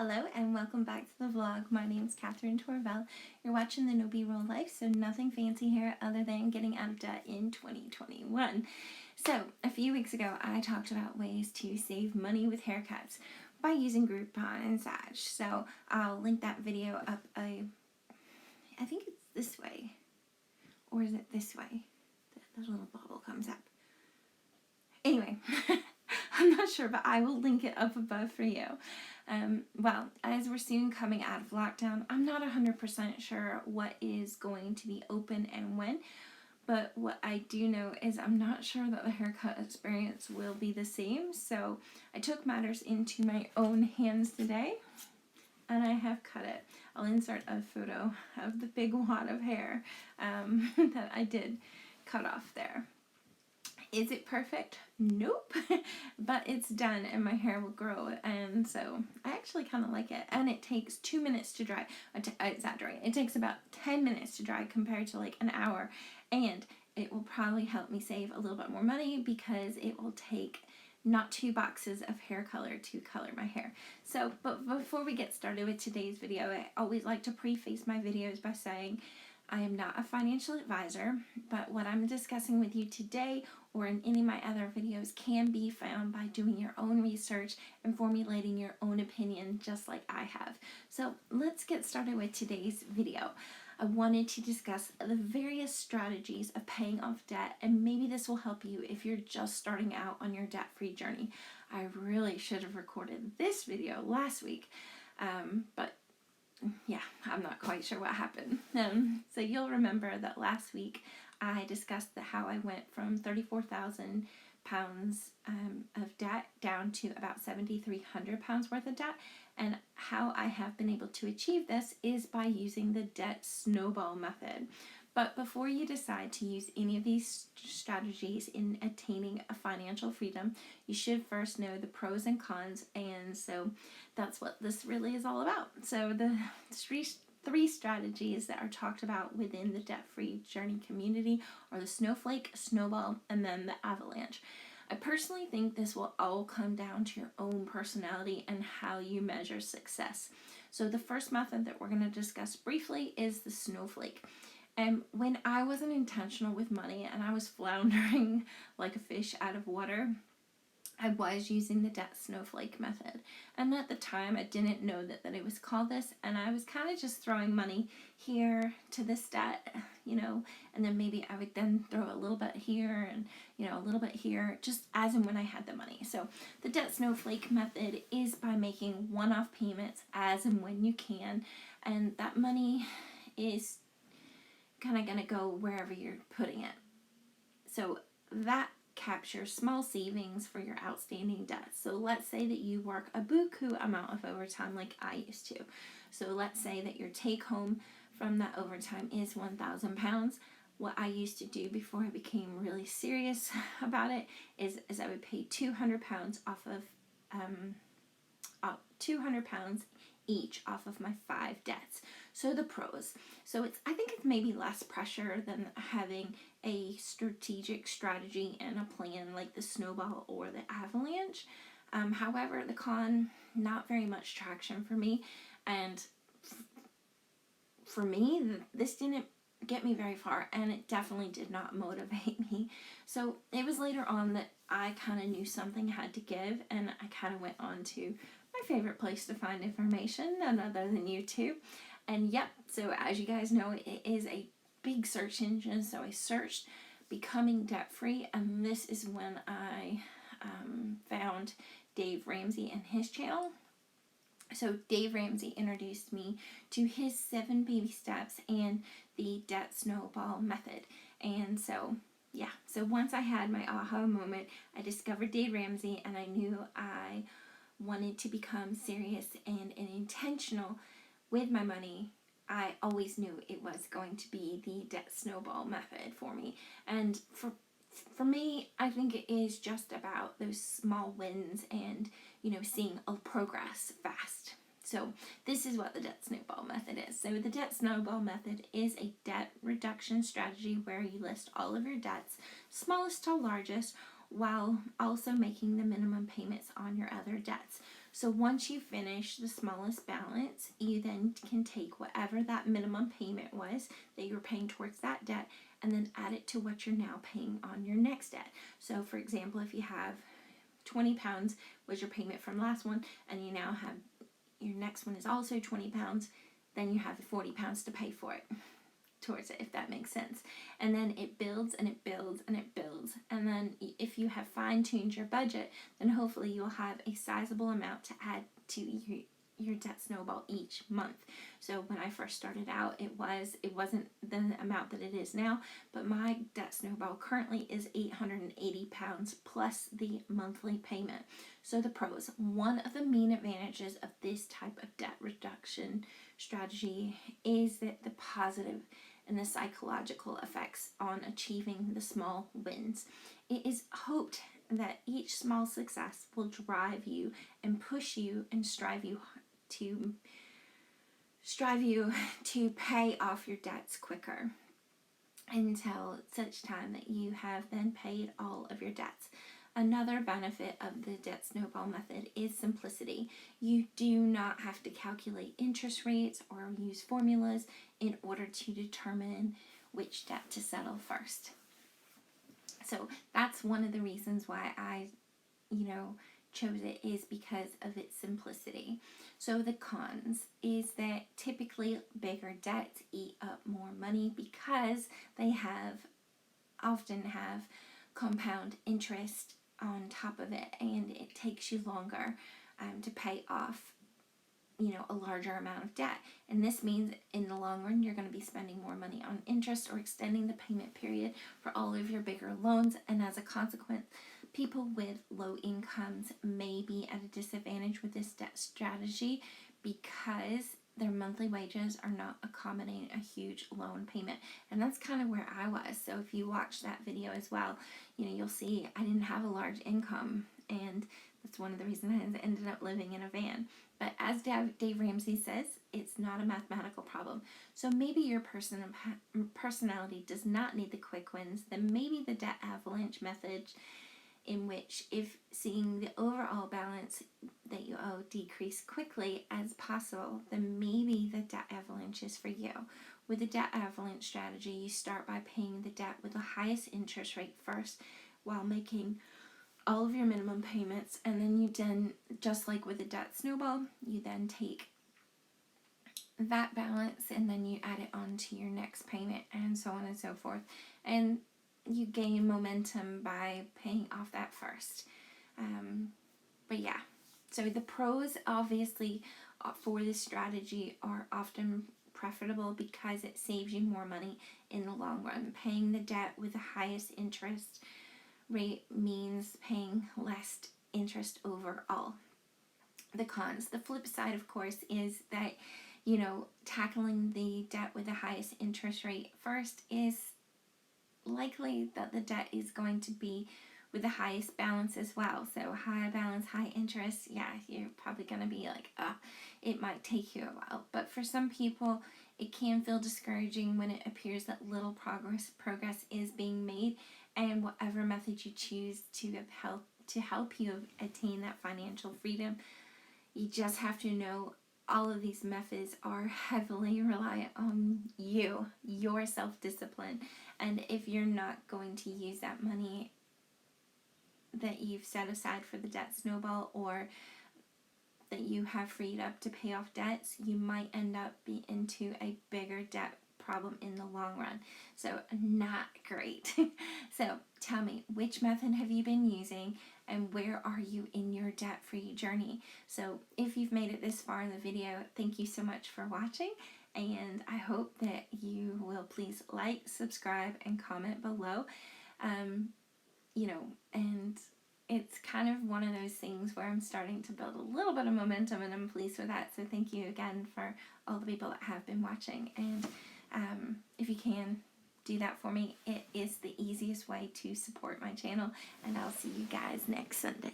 Hello and welcome back to the vlog. My name is Tourvel. You're watching the No B-Roll Life, so nothing fancy here other than getting out of debt in 2021. So a few weeks ago I talked about ways to save money with haircuts by using Groupon and such. So I'll link that video up. I think it's this way, or is it this way? The little bubble comes up. Anyway, I'm not sure, but I will link it up above for you. Well, as we're soon coming out of lockdown, I'm not 100% sure what is going to be open and when, but what I do know is I'm not sure that the haircut experience will be the same, so I took matters into my own hands today, and I have cut it. I'll insert a photo of the big wad of hair that I did cut off there. Is it perfect? Nope. But it's done and my hair will grow, and so I actually kind of like it. And it takes 2 minutes to dry. I exaggerate. It takes about 10 minutes to dry compared to like an hour, and it will probably help me save a little bit more money because it will take not 2 boxes of hair color to color my hair. So, but before we get started with today's video, I always like to preface my videos by saying I am not a financial advisor, but what I'm discussing with you today or in any of my other videos can be found by doing your own research and formulating your own opinion just like I have. So let's get started with today's video. I wanted to discuss the various strategies of paying off debt, and maybe this will help you if you're just starting out on your debt-free journey. I really should have recorded this video last week, but yeah, I'm not quite sure what happened. So you'll remember that last week I discussed how I went from £34,000 of debt down to about £7,300 worth of debt, and how I have been able to achieve this is by using the debt snowball method. But before you decide to use any of these strategies in attaining a financial freedom, you should first know the pros and cons, and so that's what this really is all about. So the three strategies that are talked about within the debt-free journey community are the Snowflake, Snowball, and then the Avalanche. I personally think this will all come down to your own personality and how you measure success. So the first method that we're going to discuss briefly is the Snowflake. And when I wasn't intentional with money and I was floundering like a fish out of water, I was using the debt snowflake method. And at the time, I didn't know that it was called this, and I was kind of just throwing money here to this debt, and then maybe I would then throw a little bit here and, a little bit here, just as and when I had the money. So the debt snowflake method is by making one-off payments as and when you can, and that money is kind of going to go wherever you're putting it. So that captures small savings for your outstanding debt. So let's say that you work a buku amount of overtime like I used to. So let's say that your take home from that overtime is £1,000. What I used to do before I became really serious about it is I would pay £200 off of £200 each off of my 5 debts. So the pros. So I think it's maybe less pressure than having a strategic strategy and a plan like the Snowball or the Avalanche. However, the con, not very much traction for me. And for me, this didn't get me very far, and it definitely did not motivate me. So it was later on that I kind of knew something had to give, and I kind of went on to my favorite place to find information, none other than YouTube. And yep, so as you guys know, it is a big search engine. So I searched becoming debt-free, and this is when I found Dave Ramsey and his channel. So Dave Ramsey introduced me to his 7 baby steps and the debt snowball method. And so yeah, so once I had my aha moment, I discovered Dave Ramsey, and I knew I wanted to become serious and intentional with my money. I always knew it was going to be the debt snowball method for me. And for me, I think it is just about those small wins and, seeing a progress fast. So this is what the debt snowball method is. So the debt snowball method is a debt reduction strategy where you list all of your debts, smallest to largest, while also making the minimum payments on your other debts. So once you finish the smallest balance, you then can take whatever that minimum payment was that you were paying towards that debt and then add it to what you're now paying on your next debt. So for example, if you have £20 was your payment from last one, and you now have your next one is also £20, then you have the £40 to pay for it towards it, if that makes sense. And then it builds and it builds and it builds. And then if you have fine-tuned your budget, then hopefully you'll have a sizable amount to add to your debt snowball each month. So when I first started out, it wasn't the amount that it is now, but my debt snowball currently is £880 plus the monthly payment. So the pros: one of the main advantages of this type of debt reduction strategy is that the positive and the psychological effects on achieving the small wins. It is hoped that each small success will drive you and push you and strive you to pay off your debts quicker until such time that you have then paid all of your debts. Another benefit of the debt snowball method is simplicity. You do not have to calculate interest rates or use formulas in order to determine which debt to settle first. So that's one of the reasons why I, chose it, is because of its simplicity. So the cons is that typically bigger debts eat up more money because they often have compound interest on top of it, and it takes you longer to pay off a larger amount of debt. And this means in the long run you're going to be spending more money on interest or extending the payment period for all of your bigger loans, and as a consequence, people with low incomes may be at a disadvantage with this debt strategy because their monthly wages are not accommodating a huge loan payment. And that's kind of where I was. So if you watch that video as well, you'll see I didn't have a large income, and that's one of the reasons I ended up living in a van. But as Dave Ramsey says, it's not a mathematical problem. So maybe your personality does not need the quick wins. Then maybe the debt avalanche method, in which if seeing the overall balance that you owe decrease quickly as possible, then maybe the debt avalanche is for you. With the debt avalanche strategy, you start by paying the debt with the highest interest rate first while making all of your minimum payments, and then just like with the debt snowball, you then take that balance and then you add it on to your next payment, and so on and so forth. And you gain momentum by paying off that first. But yeah, so the pros obviously for this strategy are often preferable because it saves you more money in the long run. Paying the debt with the highest interest rate means paying less interest overall. The cons, the flip side of course, is that tackling the debt with the highest interest rate first is likely that the debt is going to be with the highest balance as well. So high balance, high interest, you're probably going to be like, it might take you a while. But for some people, it can feel discouraging when it appears that little progress is being made, and whatever method you choose to help you attain that financial freedom, you just have to know all of these methods are heavily reliant on your self-discipline. And if you're not going to use that money that you've set aside for the debt snowball, or that you have freed up to pay off debts, you might end up into a bigger debt problem in the long run. So not great. So tell me, which method have you been using, and where are you in your debt-free journey? So if you've made it this far in the video, thank you so much for watching, and I hope that you will please like, subscribe, and comment below. And it's kind of one of those things where I'm starting to build a little bit of momentum, and I'm pleased with that. So thank you again for all the people that have been watching. And if you can do that for me, it is the easiest way to support my channel. And I'll see you guys next Sunday.